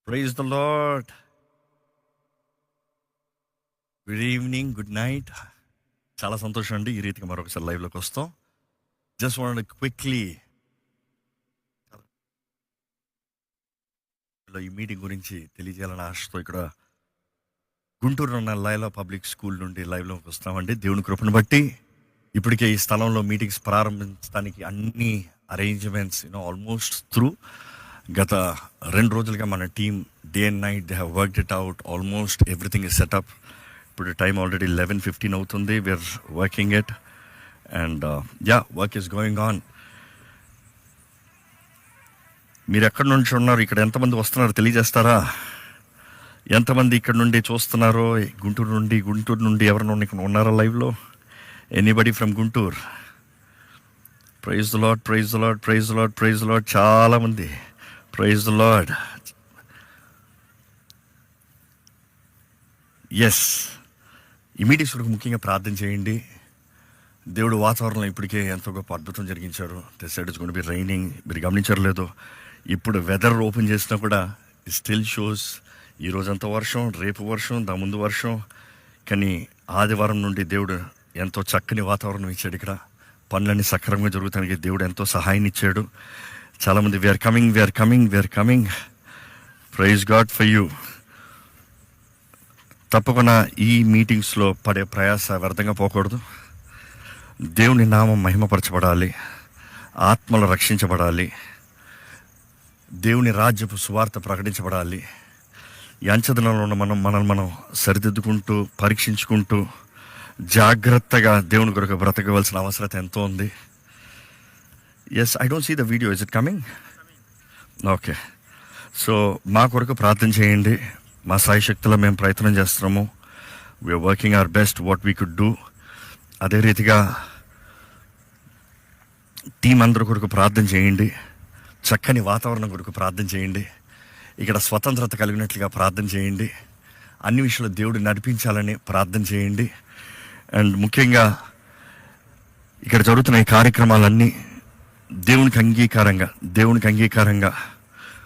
Praise the lord. Good evening, good night. చాలా సంతోషం అండి ఈ రీతిగా మరొకసారి లైవ్లోకి వస్తాం. జస్ట్ వాంట్ క్విక్లీ ఈ మీటింగ్ గురించి తెలియజేయాలని ఆశతో ఇక్కడ గుంటూరులో ఉన్న లైలా పబ్లిక్ స్కూల్ నుండి లైవ్లోకి వస్తామండి. దేవుని కృపను బట్టి ఇప్పటికే ఈ స్థలంలో మీటింగ్స్ ప్రారంభించడానికి అన్ని అరేంజ్మెంట్స్ ఆల్మోస్ట్ త్రూ. గత 2 రోజులుగా మన team day and night they have worked it out. Almost everything is setup. ఇప్పుడు టైం ఆల్రెడీ 11:15 అవుతుంది. We are working it and work is going on. మీరు ఎక్కడి నుంచి ఉన్నారు, ఇక్కడ ఎంతమంది వస్తున్నారు తెలియజేస్తారా? ఎంతమంది ఇక్కడ నుండి చూస్తున్నారో? గుంటూరు నుండి ఎవరైనా ఇక్కడ ఉన్నారా లైవ్లో? Anybody from Guntur? Praise the lord, praise the lord, praise the lord, praise the lord. చాలామంది ప్రైజ్ ద లార్డ్. ఎస్, ఈ మీటింగ్స్ వరకు ముఖ్యంగా ప్రార్థన చేయండి. దేవుడు వాతావరణంలో ఇప్పటికే ఎంతో గొప్ప అద్భుతం జరిగించారు. This side is going to be raining. మీరు గమనించారు లేదో, ఇప్పుడు వెదర్ ఓపెన్ చేసినా కూడా స్టిల్ షోస్ ఈ రోజంతా వర్షం, రేపు వర్షం, దా ముందు వర్షం. కానీ ఆదివారం నుండి దేవుడు ఎంతో చక్కని వాతావరణం ఇచ్చాడు. ఇక్కడ పనులన్నీ సక్రమంగా జరుగుతానికి దేవుడు ఎంతో సహాయాన్ని ఇచ్చాడు. చాలామంది we are coming. Praise god for you. తప్పకుండా ఈ మీటింగ్స్లో పడే ప్రయాస వ్యర్థంగా పోకూడదు. దేవుని నామం మహిమపరచబడాలి, ఆత్మలు రక్షించబడాలి, దేవుని రాజ్యపు సువార్త ప్రకటించబడాలి. ఈ అంచెదనంలో ఉన్న మనల్ని మనం సరిదిద్దుకుంటూ పరీక్షించుకుంటూ జాగ్రత్తగా దేవుని కొరకు బ్రతకవలసిన అవసరత ఎంతో ఉంది. Yes, I don't see the video. Is it coming? Okay. So మా కొరకు ప్రార్థన చేయండి. మా సాయి శక్తిలో మేము ప్రయత్నం చేస్తున్నాము. We are working our best what we could do. అదే రీతిగా టీం అందరి కొరకు ప్రార్థన చేయండి. చక్కని వాతావరణం కొరకు ప్రార్థన చేయండి. ఇక్కడ స్వతంత్రత కలిగినట్లుగా ప్రార్థన చేయండి. అన్ని విషయాలు దేవుడు నడిపించాలని ప్రార్థన చేయండి. అండ్ ముఖ్యంగా ఇక్కడ జరుగుతున్న ఈ కార్యక్రమాలన్నీ దేవునికి అంగీకారంగా